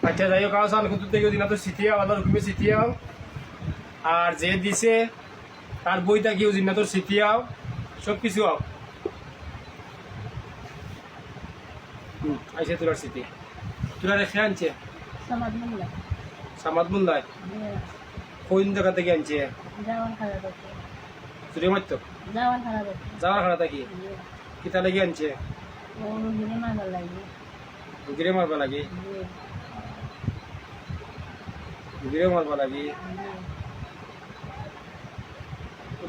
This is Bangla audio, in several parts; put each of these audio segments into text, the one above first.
আচ্ছা যাই হোক আও সাল কুতুব থেকে দিনা তো সিটিয়াও আল্লাহর হুকুমে সিটিয়াও আর যে দিছে তার বইটা কি দিনা তোর সিটিয়াও সব কিছু আও আইসে তোর সিটি তোরা রেখে আনছে সামাদ মুল্লায় কোন জায়গা থেকে আনছে চুরি মারত যাওয়ার খাড়া থাকি কিতা লাগি আনছে রুগীরে মারবা লাগে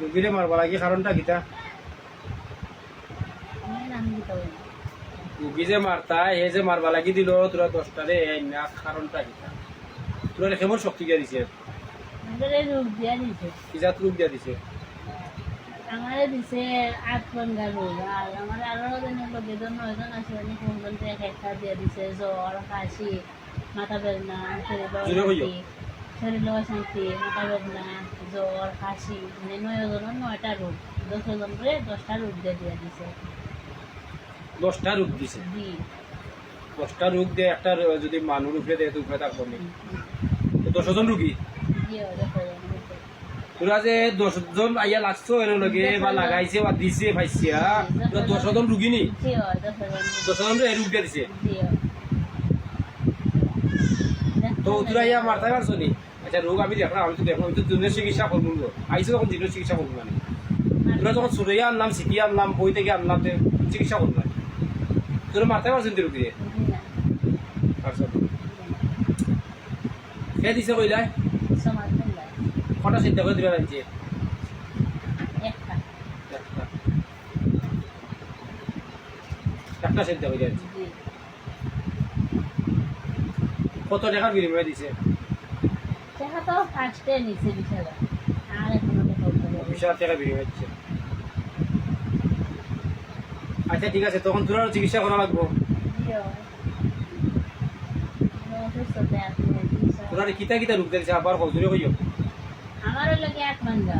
রুগীরে মারবা লাগে কারণটা কিতা রুগী যে মারতা হে যে মারবা লাগি দিল তোরা 10টারে না কারণটা কিতা তোরা কেমন শক্তি দিয়া দিছে কি জাত রূপ দিয়া দিছে আমারে দিছে 8 রোগ আর আমার আরো বেদন 9জন আছে উনি কোনজন একটা দিয়ে দিছে জ্বর কাশি মাথা বেদনা শরীর শান্তি মাথা বেদনা জ্বর কাশি মানে 9জনের 9টা রোগ 10জনরে 10টা রোগ দিয়ে দিছে 10টা রোগ দিছে জি 10টা রোগ দিয়ে একটা যদি মানুষ উপরে দেয় তো উপরে থাকবো না 10জন রোগী জি তোরা যে 10জন আইয়া লাগছো এর লগে বা লাগাইছে বা দিছে ভাইছিয়া তোরা 10জন রুগী নি 10জন রে রোগ দিয়ে দিছে তো তোরা ইয়া মারতে পারছো নি আচ্ছা রোগ আমি দেখলাম আমি তো জনের চিকিৎসা করবো আইসো তখন জিনের চিকিৎসা করবো মানে তোরা যখন সুরাইয়া আনলাম সিটি আনলাম বই থেকে আনলাম চিকিৎসা করবো না তোরা মারতে পারছেন তো রুগী কে দিছে কইলাই কটা চিন্তা করে দিবে লাগছে একটা চিন্তা করে যাচ্ছে কত টাকার বিনিময়ে দিছে টাকা তো ফার্স্টে নিছে 20,000 আর এখনো টাকা বিনিময়ে দিচ্ছে আচ্ছা ঠিক আছে তখন তোর চিকিৎসা করা লাগবো তোরা কিতা কিতা রূপ দিয়েছে আবার হজুরে হইও আমার লগে 8 মাঙ্গা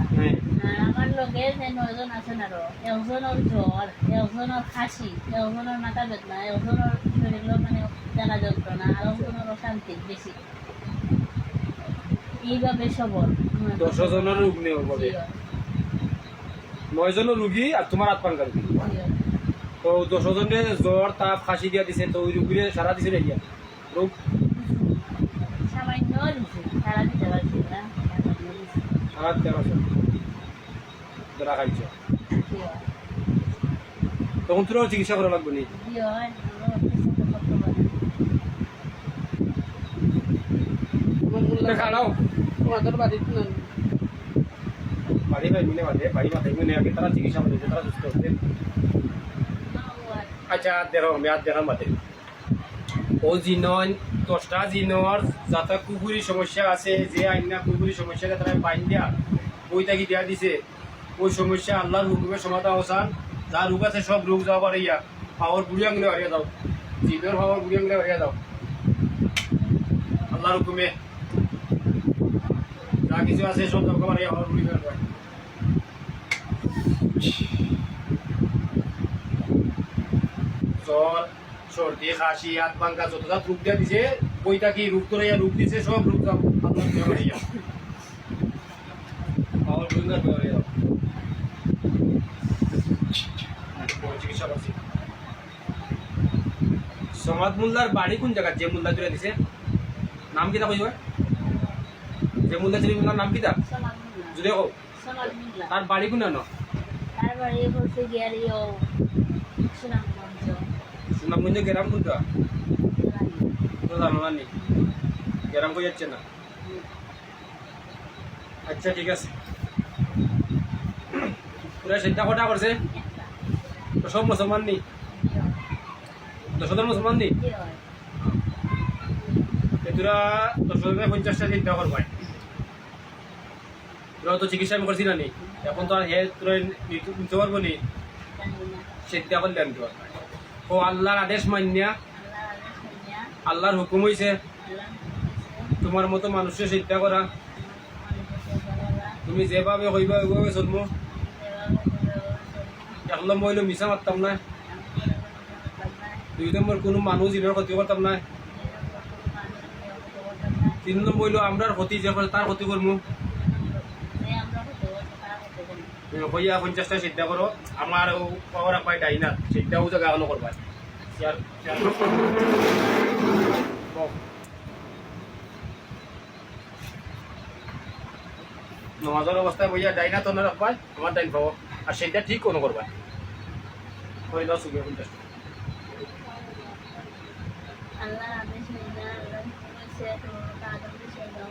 আমার লগে 9জন আছেন আরো একজনের জ্বর একজনের খাসি একজনের মাথা বেদনা একজনের শরীর মানে জানা যন্ত্রণা আর একজনের অশান্তি বেশি এইভাবে সবর 10জনের রোগ নেই হবে 9জনের রুগী আর তোমার 8 পাঙ্গা রুগী তো 10জনের জ্বর তাপ খাসি দিয়া দিছে তো ওই রুগীরে সারা দিছে রে গিয়া রোগ সামান্য দিছে সারা দিতে পারছি না সারা দিতে পারছো ধরা খাইছ তখন তোর চিকিৎসা করা লাগবে নি খাও তোমাদের বাড়ি বাড়ি ভাই মিলে বাড়ি মাথায় মিলে আগে তারা চিকিৎসা করে তারা সুস্থ হচ্ছে আচ্ছা দেখো আমি আর দেখার মাঠে ও জিনন 10টা জিনর যাতে কুকুরি সমস্যা আছে যে আইনা কুকুরি সমস্যাকে তারা বাইন দিয়া বইটা কি দিয়া দিছে ওই সমস্যা আল্লাহর হুকুমের সমাধান অবসান যা রোগ আছে সব রোগ যাওয়া পারে ইয়া পাওয়ার বুড়ি আঙুলে হারিয়ে দাও জিনের পাওয়ার বুড়ি আঙুলে হারিয়ে দাও আল্লাহর হুকুমে যা কিছু আছে সব দরকার পারে পাওয়ার বুড়ি আঙুলে জ্বর সর্দি খাসি হাত পাঙ্কা যতটা রূপ দিয়া দিছে বইটা কি রূপ করে রূপ দিছে সব রূপ দাও চিকিৎসা করছি সমাদ মোল্লার বাড়ি কোন জায়গা যে মোল্লা তুলে দিছে নাম কিতা কইবা যে মোল্লা ছিল মোল্লার নাম কিতা যদি হোক তার বাড়ি কোন ন তার বাড়ি বলতে গিয়ারিও সুনামগঞ্জ গ্রাম কোনটা জানো না নি গ্রাম কই যাচ্ছে না আচ্ছা ঠিক আছে পুরা চিন্তা কটা করছে তো সব মুসলমান নি 10জন মুসলমান নি তোরা 10জনের 50টা চিন্তা করবাই তোরা তো চিকিৎসা আমি করছি না নি এখন তো আর হে তোরা নিতে পারবো নি চিন্তা করলে আমি তোর ও আল্লাহর আদেশ মান্যা আল্লাহর হুকুম হইছে তোমার মতো মানুষের চিন্তা করা তুমি যেভাবে হইবা ওইভাবে চলবো এক নম্বর হইলো মিছা মারতাম না 2 নম্বর কোনো মানুষ ইনের ক্ষতি করতাম না 3 নম্বর হইলো আমরার ক্ষতি যে করে তার ক্ষতি করবো আমরা হতে বলছি তারা হতে বলি হইয়া 50টা চিন্তা করো আমার পাওয়ার পাই ডাই না চিন্তাও জায়গা হলো করবা নমাজের অবস্থায় বইয়া ডাই না তো না রাখবা আমার ডাইন পাবো আর সেটা ঠিক কোনো করবা হইল সুগে 50 আল্লাহ আদেশ নিয়ে আল্লাহ সে তো তাদের সে দাও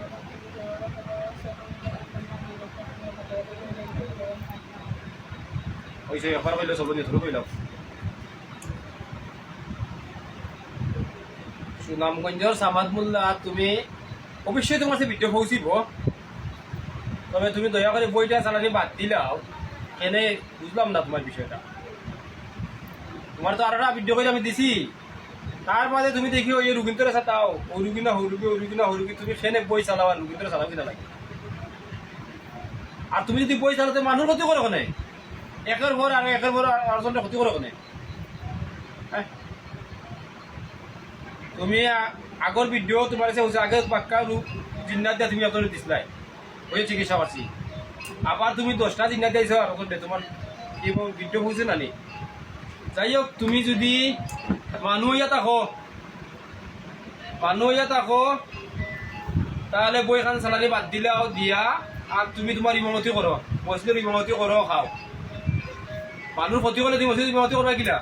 ওই যে একবার হইলো সব নিয়ে শুরু হইল সুনামগঞ্জের সামাদ মোল্লা তুমি অবশ্যই তোমার সে ভিডিও পৌঁছিব তবে তুমি দয়া করে বইটা চালানি বাদ দিলাও এনে বুঝলাম না তোমার বিষয়টা তোমার তো আর একটা ভিডিও করে আমি দিছি তার বাদে তুমি দেখি ওই রুগীন্তরে চাও ওই রুগী না হরুগী ওই রুগী না হরুগী তুমি সেনে বই চালাও আর রুগীন্তরে চালাও কিনা লাগে আর তুমি যদি বই চালাতে মানুষ ক্ষতি করো কোনে একের পর আর একের পর আরেকজনের ক্ষতি করো কোনে হ্যাঁ তুমি আগর ভিডিও তোমার কাছে আগে পাক্কা জিন্নাত দিয়া তুমি আপনার দিছিলাই ওই চিকিৎসা পাচ্ছি আবার তুমি 10টা জিন্নাত দিয়েছ আর তোমার কি ভিডিও বুঝছে না নি যাই হোক তুমি যদি মানুহ ইয়া থাকো তাহলে বইখান চালানি বাদ দিলাও দিয়া আর তুমি তোমার ইমামতি করো মসজিদের ইমামতি করো খাও মানুষ ক্ষতি করলে তুমি মসজিদের ইমামতি করবা কিনা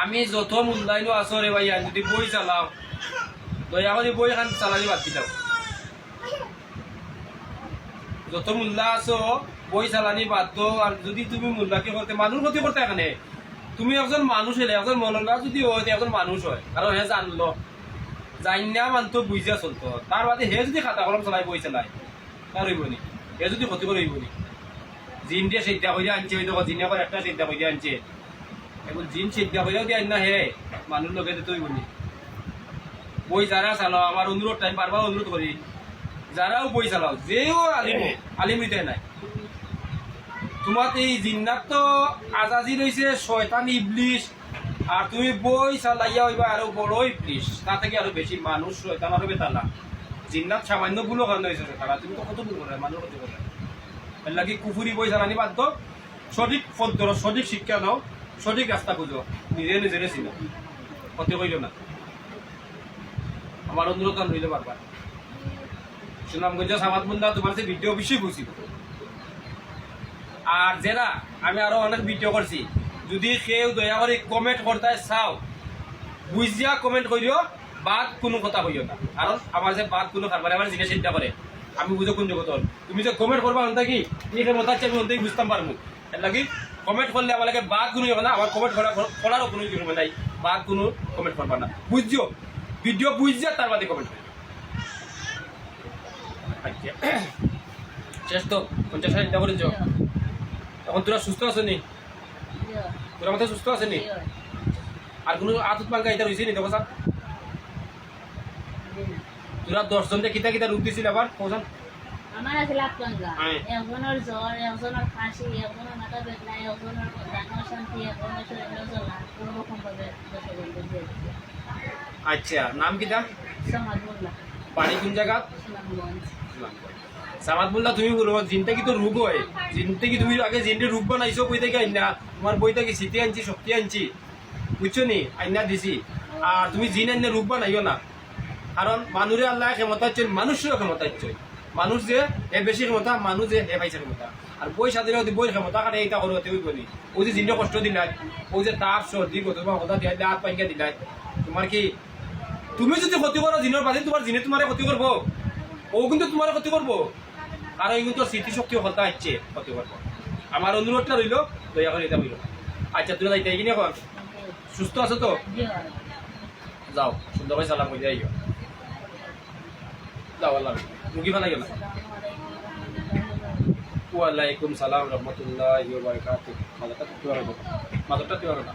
আমি যত মূল্যায়ন আছো রে ভাইয়া যদি বই চালাও দয়া করে বই খান চালানি বাদ দিলাও যত মূল্যা আছো বই চালানি বাদ দো আর যদি তুমি মূল্যাকে করতে মানুষ ক্ষতি করতে এখানে তুমি একজন মানুষ হলে একজন মনলা যদি হয় একজন মানুষ হয় কারণ হে জানলো জানিনা মানতো বুঝিয়া চলতো তার বাদে হে যদি খাতা কলম চালাই বই চালাই তার হইব নি হে যদি ক্ষতি করে হইব নি জিন দিয়ে চিন্তা করে আনছে হয়তো জিনিয়া করে একটা চিন্তা করে আনছে এখন জিন চিন্তা করেও দিয়ে আন না হে মানুষ লোকে দিতে হইব নি বই যারা চালাও আমার অনুরোধ টাইম বারবার অনুরোধ করি যারাও বই চালাও যেও আলিম হইতে নাই তোমার এই জিন্নাত তো আজাজি রয়েছে শয়তান ইবলিশ আর তুমি বই চালাইয়া হইবা আরো বড় ইবলিশ তা থেকে আরো বেশি মানুষ শয়তান আরো বেতালা জিন্নাত সামান্য ভুলো কারণে হয়েছে তারা তুমি তো কত ভুল করে মানুষ ক্ষতি করে এর লাগি কুফুরি বই চালানি বাদ দাও সঠিক পথ ধরো সঠিক শিক্ষা নাও সঠিক রাস্তা খুঁজো নিজে নিজেরে চিনো ক্ষতি করিল না আমার অনুরোধ রইল বারবার সুনামগঞ্জ সামাদ মুন্দা তোমার যে ভিডিও অবশ্যই বুঝিব আর যারা আমি আরো অনেক ভিডিও করছি যদি কেউ দয়া করে কমেন্ট করতে চাও বুঝিয়া কমেন্ট করিও বাদ কোনো কথা কইও না কারণ আমার যে বাদ কোনো কারবারে আমার জিনিস চিন্তা করে আমি বুঝো কোন জগত তুমি যে কমেন্ট করবা হন থাকি এই মত আছে আমি হন্তেই বুঝতাম পারবো এর লাগি কমেন্ট করলে আমার লাগে বাদ কোনো না আমার কমেন্ট করারও কোনো জরুরি নাই বাদ কোনো কমেন্ট করবা না বুঝিও ভিডিও বুঝিয়া তার বাদে কমেন্ট করি শেষ তো 50 চিন্তা করেছ এখন তোরা সুস্থ আছো নি তোরা মাথায় সুস্থ আছে নি আর কোনো আতুত পাঙ্কা এটা রয়েছে নি দেখো স্যার তোরা 10 জনকে কিতা কিতা রূপ দিছিল আবার পৌঁছান আমার আছে লাপলঙ্গা একজনের জ্বর একজনের কাশি একজনের মাথা বেদনা একজনের দানা শান্তি একজনের শরীরে জ্বলা কোনো রকম ভাবে আচ্ছা নাম কিতা সমাজ বললা বাড়ি কোন জায়গা সুনামগঞ্জ সামাদ বললা তুমি বলো জিনটা কি তো রোগ হয় জিনটা কি তুমি আগে জিনটা রোগ বানাইছো বই থেকে আইনা তোমার বইটা কি শীতে আনছি শক্তি আনছি বুঝছো নি আইনা দিছি আর তুমি জিন আইনে রোগ বানাইও না কারণ মানুষের আল্লাহ ক্ষমতা হচ্ছে মানুষেরও ক্ষমতা হচ্ছে মানুষ যে এ বেশি ক্ষমতা মানুষ যে হে পাইছে ক্ষমতা আর বই সাথে বই ক্ষমতা কাটে এইটা করো তেই বলি ওই যে জিনটা কষ্ট দিলাই ওই যে তাপ সর্দি তোমার কথা দিয়ে হাত পাইকা দিলাই তোমার কি তুমি যদি ক্ষতি করো জিনের পাশে তোমার জিনে তোমার ক্ষতি করবো ও কিন্তু তোমার ক্ষতি করবো আর এই কিন্তু স্মৃতিশক্তি কথা হচ্ছে ক্ষতি করবো আমার অনুরোধটা রইল দয়া করে এটা বইল আচ্ছা তুমি যাইতে কিনে এখন সুস্থ আছো তো যাও সুন্দর করে সালাম করে যাইও যাও আল্লাহ মুখি ফালাই গেল ওয়ালাইকুম সালাম রহমতুল্লাহ মাদারটা তুই না